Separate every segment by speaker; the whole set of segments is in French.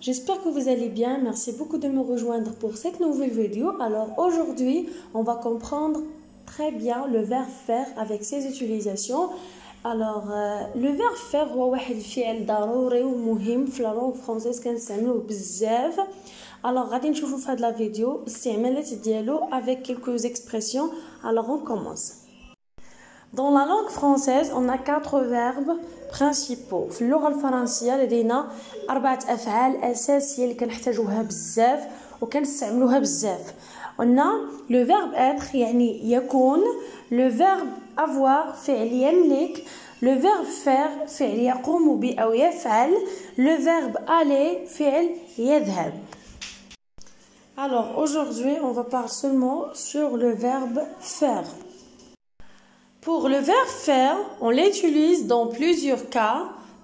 Speaker 1: j'espère que vous allez bien. Merci beaucoup de me rejoindre pour cette nouvelle vidéo. Alors aujourd'hui, on va comprendre très bien le verbe faire avec ses utilisations. Alors le verbe faire هو واحد الفعل ضروري ومهم في لا لونغ فرونسيز كنستعملوه بزاف. Alors غادي نشوفوا في هاد لا فيديو الاستعمالات ديالو avec quelques expressions. Alors on commence. Dans la langue française, on a 4 verbes principaux. في اللغة الفرنسية لدينا 4 أفعال أساسية اللي كنحتاجوها بزاف وكنستعملوها بزاف. On a le verbe être يعني يكون, le verbe avoir فعل يملك, le verbe faire فعل يقوم به أو يفعل, le verbe aller فعل يذهب. Alors aujourd'hui, on va parler seulement sur le verbe faire. Pour le verbe faire, on l'utilise dans plusieurs cas,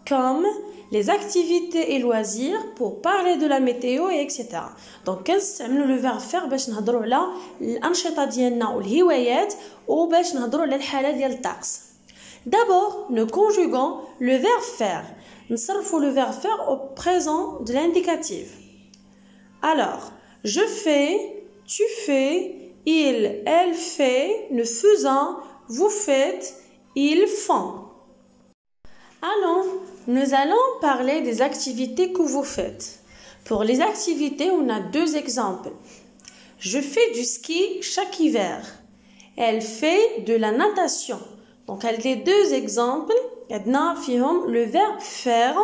Speaker 1: comme les activités et loisirs, pour parler de la météo, etc. Donc, كنستعملوا le verbe faire باش نهضروا على الأنشطة ديالنا والهوايات وباش نهضروا على الحالة ديال الطقس. D'abord, nous conjuguons le verbe faire. نصرفوا le verbe faire au présent de l'indicatif. Alors, je fais, tu fais, il, elle fait, nous faisons, vous faites, ils font. Alors, nous allons parler des activités que vous faites. Pour les activités, on a 2 exemples. Je fais du ski chaque hiver. Elle fait de la natation. Donc, les 2 exemples, le verbe faire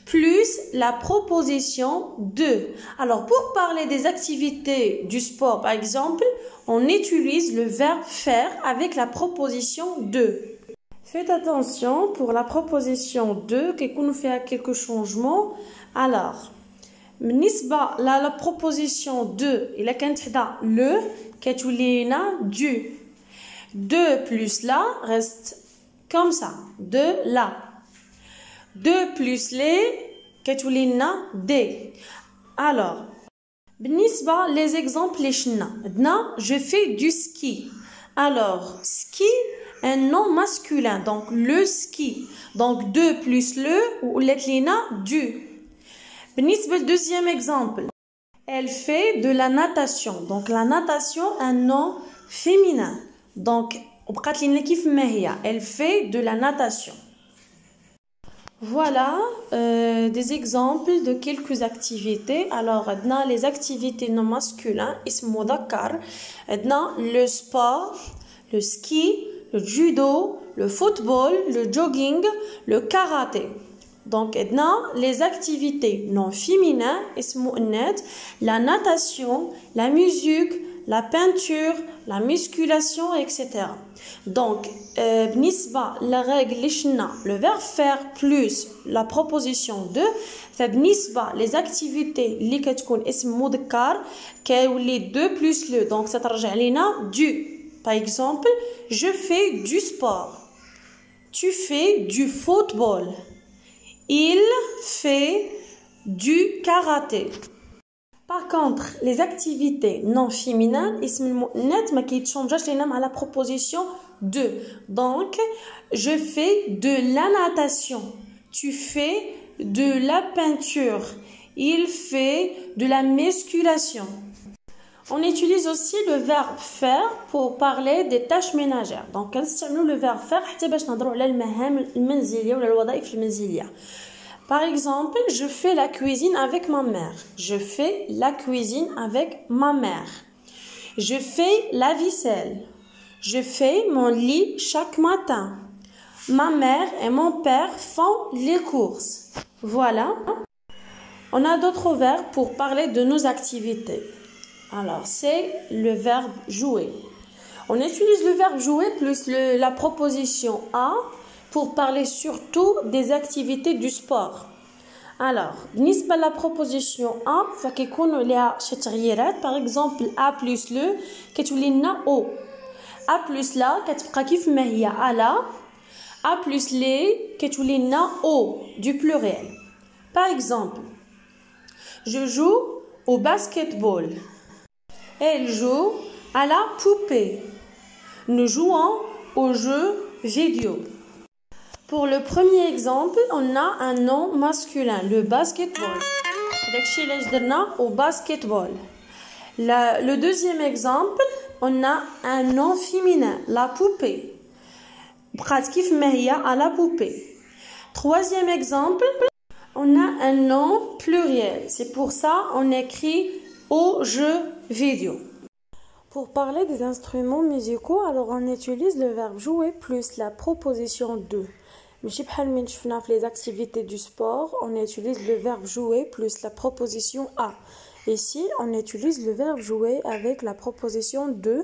Speaker 1: plus la proposition de. Alors, pour parler des activités du sport, par exemple, on utilise le verbe faire avec la proposition de. Faites attention pour la proposition de, que nous fait quelques changements. Alors, la proposition de, il a le, du. De plus la reste comme ça. De la. De plus les, des. Alors, les exemples, je fais du ski. Alors, ski, un nom masculin, donc le ski. Donc, de plus le, ou l'etlina, du. Le deuxième exemple, elle fait de la natation. Donc, la natation, un nom féminin. Donc, elle fait de la natation. Voilà des exemples de quelques activités. Alors, les activités non masculines, le sport, le ski, le judo, le football, le jogging, le karaté. Donc, les activités non féminines, la natation, la musique, la peinture, la musculation, etc. Donc, la règle, le verbe faire plus la proposition de, les activités les deux plus le, donc ça te du. Par exemple, je fais du sport. Tu fais du football. Il fait du karaté. Par contre, les activités non féminines, la proposition de. Donc, je fais de la natation. Tu fais de la peinture. Il fait de la musculation. On utilise aussi le verbe faire pour parler des tâches ménagères. Donc, le verbe faire Par exemple, je fais la cuisine avec ma mère. Je fais la cuisine avec ma mère. Je fais la vaisselle. Je fais mon lit chaque matin. Ma mère et mon père font les courses. Voilà. On a d'autres verbes pour parler de nos activités. Alors, c'est le verbe jouer. On utilise le verbe jouer plus la proposition à pour parler surtout des activités du sport. Alors, la proposition A, par exemple, A plus le, O. A plus la, à la. A plus les, O, du pluriel. Par exemple, je joue au basketball. Elle joue à la poupée. Nous jouons au jeu vidéo. Pour le premier exemple, on a un nom masculin, le basketball. داكشي علاش درنا au basketball. Le deuxième exemple, on a un nom féminin, la poupée. بقات كيف ما هي à la poupée. Troisième exemple, on a un nom pluriel. C'est pour ça on écrit au jeu vidéo. Pour parler des instruments musicaux, alors on utilise le verbe jouer plus la proposition de. Les activités du sport, on utilise le verbe jouer plus la proposition à. Ici, on utilise le verbe jouer avec la proposition de.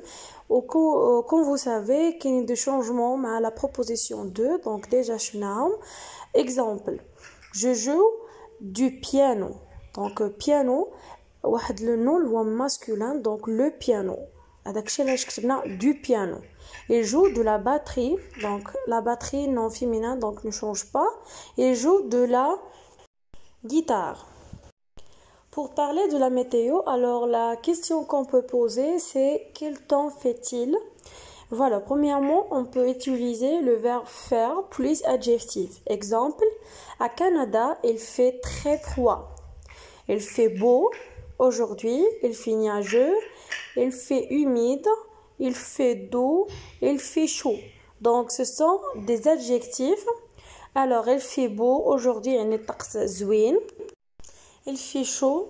Speaker 1: Comme vous savez, qu'il y a des changements à la proposition de. Donc déjà, exemple, je joue du piano. Donc piano, le nom masculin, donc le piano. Du piano. Il joue de la batterie, donc la batterie non féminin, donc ne change pas. Il joue de la guitare. Pour parler de la météo, alors la question qu'on peut poser, c'est quel temps fait-il? Voilà, premièrement, on peut utiliser le verbe faire plus adjectif. Exemple, à Canada, il fait très froid. Il fait beau aujourd'hui, il fait nuageux, il fait humide, il fait doux, il fait chaud. Donc ce sont des adjectifs. Alors il fait beau aujourd'hui, il fait chaud,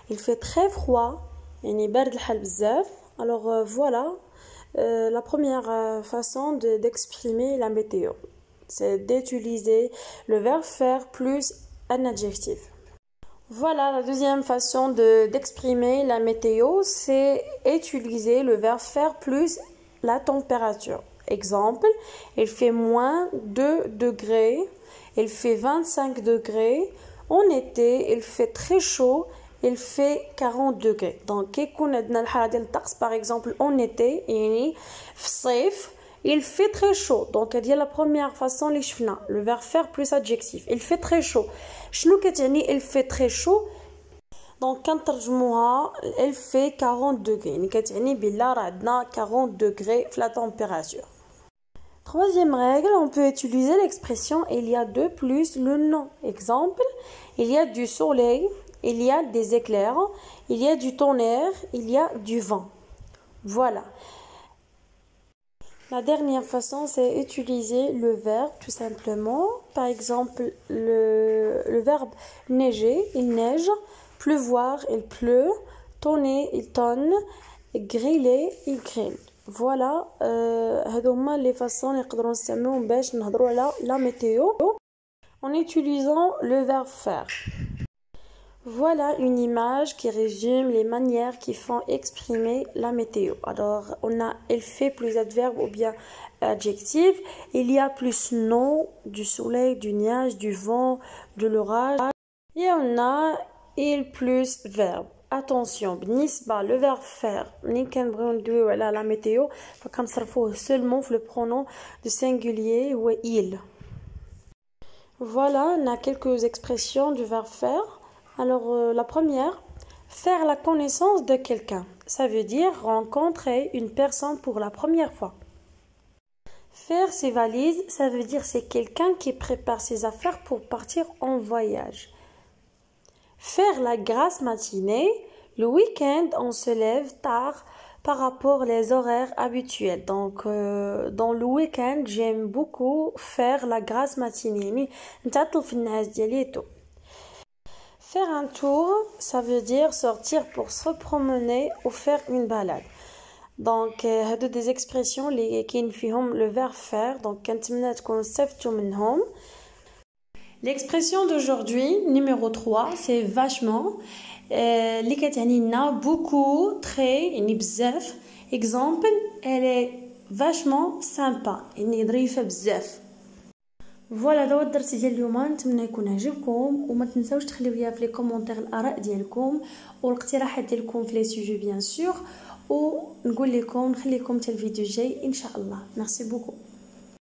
Speaker 1: il fait très froid, alors voilà la première façon d'exprimer la météo, c'est d'utiliser le verbe faire plus un adjectif. Voilà, la deuxième façon d'exprimer la météo, c'est utiliser le verbe faire plus la température. Exemple, il fait moins 2 degrés, il fait 25 degrés. En été, il fait très chaud, il fait 40 degrés. Donc, par exemple, en été, il fait très chaud. Donc, il y a la première façon, le verbe faire plus adjectif. Il fait très chaud. Il fait très chaud. Donc, quand il fait 40 degrés. Il 40 degrés la température. Troisième règle, on peut utiliser l'expression il y a de plus le nom. Exemple, il y a du soleil, il y a des éclairs, il y a du tonnerre, il y a du vent. Voilà. La dernière façon, c'est utiliser le verbe tout simplement. Par exemple, le verbe neiger, il neige, pleuvoir, il pleut, tonner, il tonne, griller, il grille. Voilà, هذوما les façons نقدروا نستعملوهم باش نهضروا على la météo en utilisant le verbe faire. Voilà une image qui résume les manières qui font exprimer la météo. Alors, on a il fait plus adverbe ou bien adjectif. Il y a plus nom, du soleil, du nuage, du vent, de l'orage. Et on a il plus verbe. Attention, le verbe faire, la météo, seulement le pronom de singulier ou il. Voilà, on a quelques expressions du verbe faire. Alors, la première, faire la connaissance de quelqu'un. Ça veut dire rencontrer une personne pour la première fois. Faire ses valises, ça veut dire c'est quelqu'un qui prépare ses affaires pour partir en voyage. Faire la grasse matinée, le week-end, on se lève tard par rapport aux horaires habituels. Donc, dans le week-end, j'aime beaucoup faire la grasse matinée. Faire un tour, ça veut dire sortir pour se promener ou faire une balade. Donc, هادو des expressions اللي كاين فيهم le verbe faire. Donc, كنتمنى تكونوا استفدتوا منهم. L'expression d'aujourd'hui, numéro 3, c'est vachement. اللي كتعني لنا beaucoup, très, يعني بزاف. Exemple, elle est vachement sympa. يعني ظريفة بزاف. فوالا هذا هو الدرس ديال اليوم، نتمنى يكون عجبكم وما تنساوش تخليو ليا في لي كومونتير الاراء ديالكم والاقتراحات ديالكم في لي سوجي بيان سور، ونقول لكم نخليكم حتى الفيديو الجاي ان شاء الله. ميرسي بوكو.